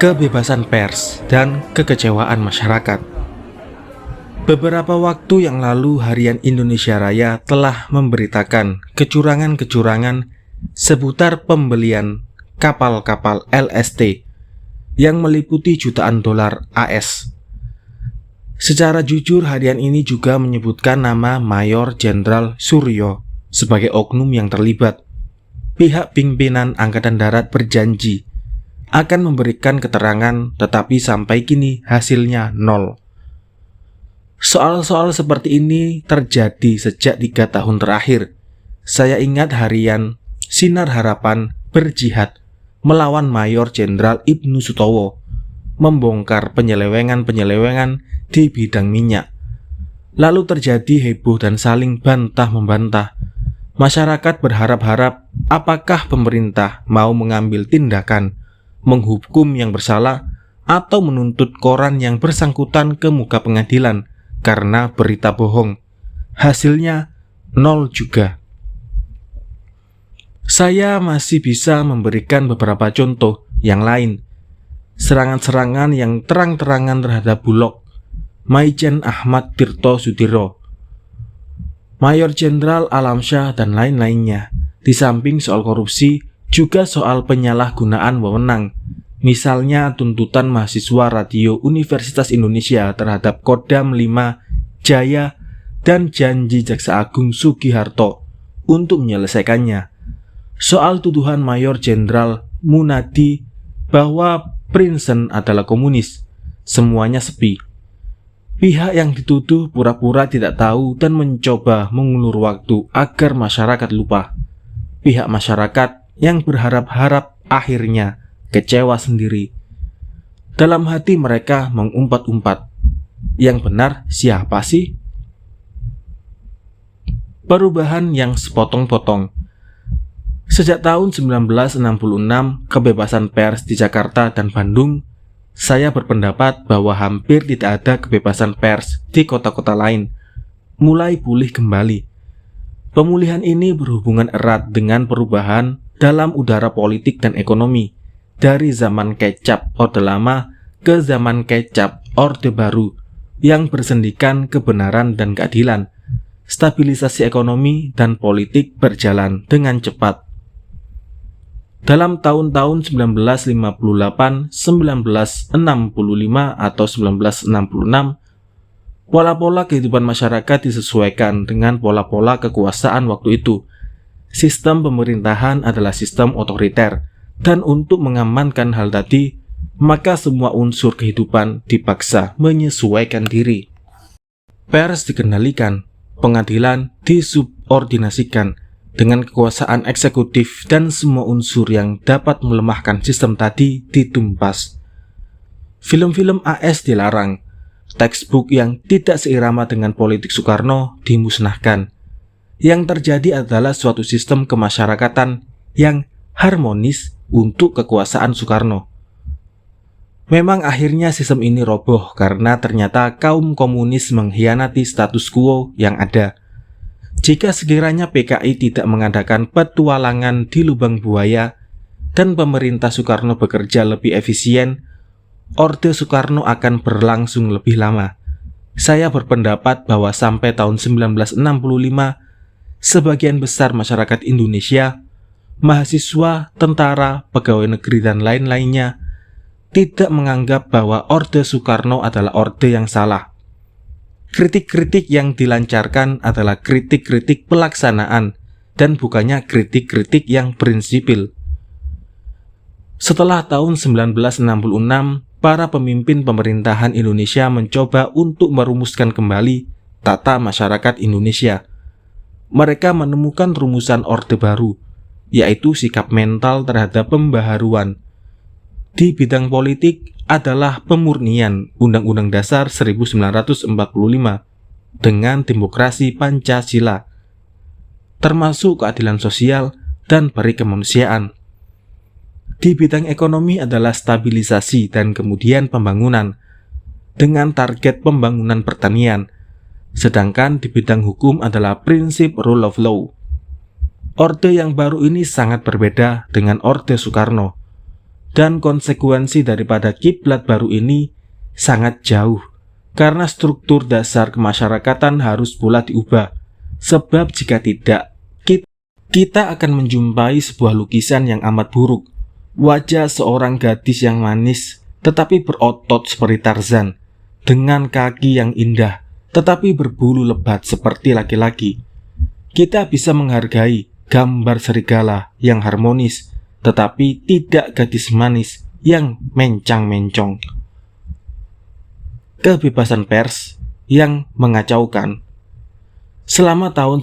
kebebasan pers, dan kekecewaan masyarakat. Beberapa waktu yang lalu Harian Indonesia Raya telah memberitakan kecurangan-kecurangan seputar pembelian kapal-kapal LST yang meliputi jutaan dolar AS. Secara jujur, harian ini juga menyebutkan nama Mayor Jenderal Suryo sebagai oknum yang terlibat. Pihak pimpinan Angkatan Darat berjanji akan memberikan keterangan, tetapi sampai kini hasilnya nol. Soal-soal seperti ini terjadi sejak 3 tahun terakhir. Saya ingat harian Sinar Harapan berjihad melawan Mayor Jenderal Ibnu Sutowo, membongkar penyelewengan-penyelewengan di bidang minyak. Lalu terjadi heboh dan saling bantah-membantah. Masyarakat berharap-harap apakah pemerintah mau mengambil tindakan, menghukum yang bersalah, atau menuntut koran yang bersangkutan ke muka pengadilan karena berita bohong. Hasilnya nol juga. Saya masih bisa memberikan beberapa contoh yang lain. Serangan-serangan yang terang-terangan terhadap Bulog, Maijen Ahmad Tirto Sudiro, Mayor Jenderal Alamsyah, dan lain-lainnya. Di samping soal korupsi, juga soal penyalahgunaan wewenang. Misalnya tuntutan mahasiswa radio Universitas Indonesia terhadap Kodam 5 Jaya dan janji Jaksa Agung Sugiharto untuk menyelesaikannya. Soal tuduhan Mayor Jenderal Munadi bahwa Prinsen adalah komunis, semuanya sepi. Pihak yang dituduh pura-pura tidak tahu dan mencoba mengulur waktu agar masyarakat lupa. Pihak masyarakat yang berharap-harap akhirnya kecewa sendiri. Dalam hati mereka mengumpat-umpat, yang benar siapa sih? Perubahan yang sepotong-potong. Sejak tahun 1966, kebebasan pers di Jakarta dan Bandung, saya berpendapat bahwa hampir tidak ada kebebasan pers di kota-kota lain, mulai pulih kembali. Pemulihan ini berhubungan erat dengan perubahan dalam udara politik dan ekonomi, dari zaman kecap Orde Lama ke zaman kecap Orde Baru yang bersendikan kebenaran dan keadilan. Stabilisasi ekonomi dan politik berjalan dengan cepat. Dalam tahun-tahun 1958, 1965, atau 1966, pola-pola kehidupan masyarakat disesuaikan dengan pola-pola kekuasaan waktu itu. Sistem pemerintahan adalah sistem otoriter, dan untuk mengamankan hal tadi, maka semua unsur kehidupan dipaksa menyesuaikan diri. Pers dikendalikan, pengadilan disubordinasikan, dengan kekuasaan eksekutif dan semua unsur yang dapat melemahkan sistem tadi ditumpas. Film-film AS dilarang, textbook yang tidak seirama dengan politik Soekarno dimusnahkan. Yang terjadi adalah suatu sistem kemasyarakatan yang harmonis untuk kekuasaan Soekarno. Memang akhirnya sistem ini roboh karena ternyata kaum komunis mengkhianati status quo yang ada. Jika sekiranya PKI tidak mengadakan petualangan di lubang buaya dan pemerintah Soekarno bekerja lebih efisien, Orde Soekarno akan berlangsung lebih lama. Saya berpendapat bahwa sampai tahun 1965, sebagian besar masyarakat Indonesia, mahasiswa, tentara, pegawai negeri, dan lain-lainnya tidak menganggap bahwa Orde Soekarno adalah orde yang salah. Kritik-kritik yang dilancarkan adalah kritik-kritik pelaksanaan dan bukannya kritik-kritik yang prinsipil. Setelah tahun 1966, para pemimpin pemerintahan Indonesia mencoba untuk merumuskan kembali tata masyarakat Indonesia. Mereka menemukan rumusan Orde Baru, yaitu sikap mental terhadap pembaharuan. Di bidang politik adalah pemurnian Undang-Undang Dasar 1945 dengan demokrasi Pancasila, termasuk keadilan sosial dan peri kemanusiaan. Di bidang ekonomi adalah stabilisasi dan kemudian pembangunan, dengan target pembangunan pertanian, sedangkan di bidang hukum adalah prinsip rule of law. Orde yang baru ini sangat berbeda dengan Orde Soekarno. dan konsekuensi daripada kiblat baru ini sangat jauh, karena struktur dasar kemasyarakatan harus pula diubah. Sebab jika tidak, kita akan menjumpai sebuah lukisan yang amat buruk. Wajah seorang gadis yang manis tetapi berotot seperti Tarzan, dengan kaki yang indah tetapi berbulu lebat seperti laki-laki. Kita bisa menghargai gambar serigala yang harmonis, tetapi tidak gadis manis yang mencang-mencong. Kebebasan pers yang mengacaukan. Selama tahun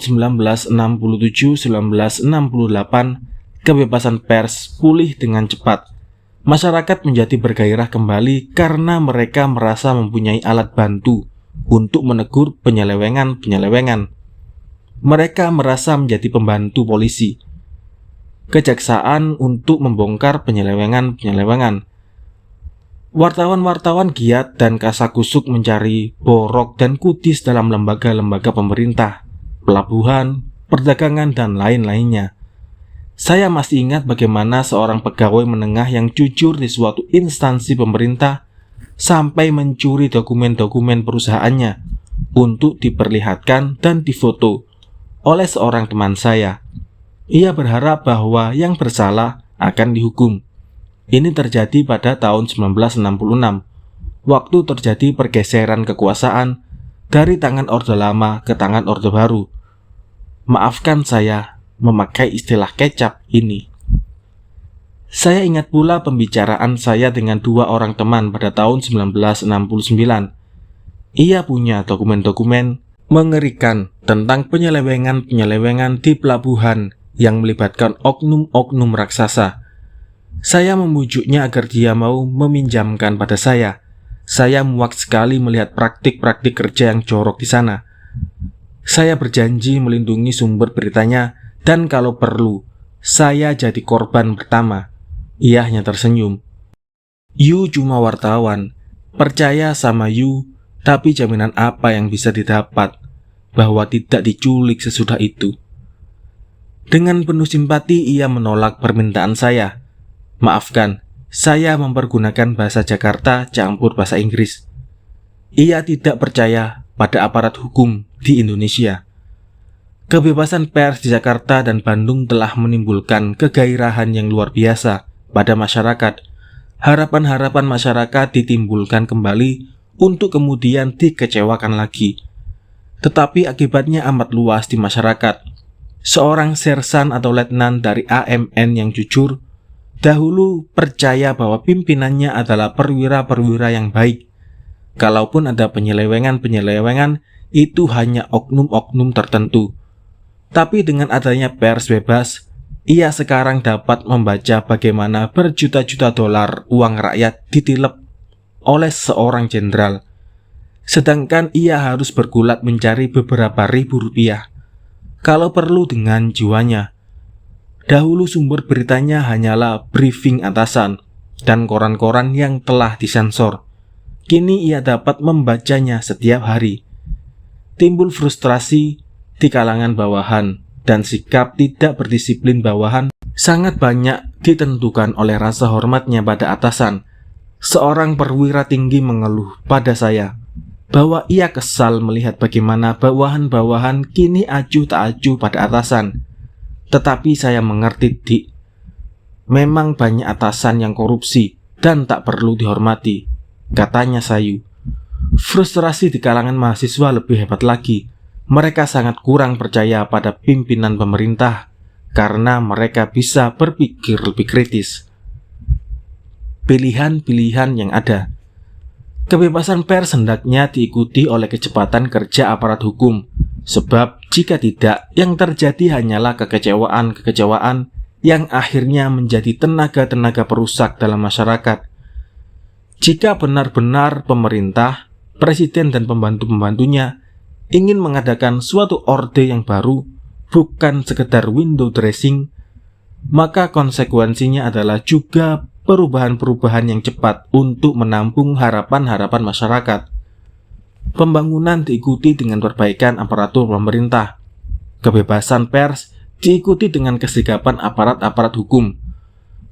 1967-1968, kebebasan pers pulih dengan cepat. Masyarakat menjadi bergairah kembali karena mereka merasa mempunyai alat bantu untuk menegur penyelewengan-penyelewengan. Mereka merasa menjadi pembantu polisi, kejaksaan untuk membongkar penyelewengan-penyelewengan. Wartawan-wartawan giat dan kasakusuk mencari borok dan kudis dalam lembaga-lembaga pemerintah, pelabuhan, perdagangan, dan lain-lainnya. Saya masih ingat bagaimana seorang pegawai menengah yang jujur di suatu instansi pemerintah sampai mencuri dokumen-dokumen perusahaannya untuk diperlihatkan dan difoto oleh seorang teman saya. Ia berharap bahwa yang bersalah akan dihukum. Ini terjadi pada tahun 1966, waktu terjadi pergeseran kekuasaan dari tangan Orde Lama ke tangan Orde Baru. Maafkan saya memakai istilah kecap ini. Saya ingat pula pembicaraan saya dengan dua orang teman pada tahun 1969. Ia punya dokumen-dokumen mengerikan tentang penyelewengan-penyelewengan di pelabuhan yang melibatkan oknum-oknum raksasa. Saya membujuknya agar dia mau meminjamkan pada saya. Saya muak sekali melihat praktik-praktik kerja yang jorok di sana. Saya berjanji melindungi sumber beritanya dan kalau perlu, saya jadi korban pertama. Ia hanya tersenyum. You cuma wartawan. Percaya sama you, tapi jaminan apa yang bisa didapat bahwa tidak diculik sesudah itu? Dengan penuh simpati ia menolak permintaan saya. Maafkan, saya mempergunakan bahasa Jakarta campur bahasa Inggris. Ia tidak percaya pada aparat hukum di Indonesia. Kebebasan pers di Jakarta dan Bandung telah menimbulkan kegairahan yang luar biasa pada masyarakat. Harapan-harapan masyarakat ditimbulkan kembali untuk kemudian dikecewakan lagi. Tetapi akibatnya amat luas di masyarakat. Seorang sersan atau letnan dari AMN yang jujur dahulu percaya bahwa pimpinannya adalah perwira-perwira yang baik. Kalaupun ada penyelewengan-penyelewengan, itu hanya oknum-oknum tertentu. Tapi dengan adanya pers bebas, ia sekarang dapat membaca bagaimana berjuta-juta dolar uang rakyat ditilep oleh seorang jenderal. Sedangkan ia harus bergulat mencari beberapa ribu rupiah, kalau perlu dengan jiwanya. Dahulu sumber beritanya hanyalah briefing atasan dan koran-koran yang telah disensor. Kini ia dapat membacanya setiap hari. Timbul frustrasi di kalangan bawahan dan sikap tidak berdisiplin bawahan sangat banyak ditentukan oleh rasa hormatnya pada atasan. Seorang perwira tinggi mengeluh pada saya bahwa ia kesal melihat bagaimana bawahan-bawahan kini acuh tak acuh pada atasan. Tetapi saya mengerti, Dik. Memang banyak atasan yang korupsi dan tak perlu dihormati, katanya sayu. Frustrasi di kalangan mahasiswa lebih hebat lagi. Mereka sangat kurang percaya pada pimpinan pemerintah karena mereka bisa berpikir lebih kritis. Pilihan-pilihan yang ada. Kebebasan pers hendaknya diikuti oleh kecepatan kerja aparat hukum. Sebab jika tidak, yang terjadi hanyalah kekecewaan-kekecewaan yang akhirnya menjadi tenaga-tenaga perusak dalam masyarakat. Jika benar-benar pemerintah, presiden dan pembantu-pembantunya ingin mengadakan suatu orde yang baru, bukan sekedar window dressing, maka konsekuensinya adalah juga perubahan-perubahan yang cepat untuk menampung harapan-harapan masyarakat. Pembangunan diikuti dengan perbaikan aparatur pemerintah. Kebebasan pers diikuti dengan kesigapan aparat-aparat hukum.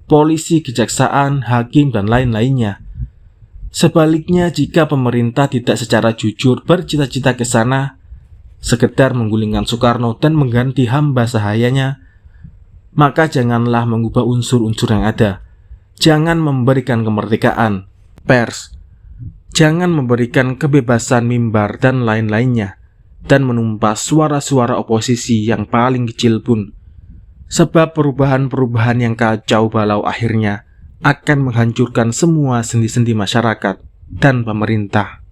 polisi, kejaksaan, hakim, dan lain-lainnya. Sebaliknya, jika pemerintah tidak secara jujur bercita-cita ke sana, sekedar menggulingkan Soekarno dan mengganti hamba sahayanya, maka janganlah mengubah unsur-unsur yang ada. Jangan memberikan kemerdekaan pers, jangan memberikan kebebasan mimbar dan lain-lainnya, dan menumpas suara-suara oposisi yang paling kecil pun. Sebab perubahan-perubahan yang kacau balau akhirnya akan menghancurkan semua sendi-sendi masyarakat dan pemerintah.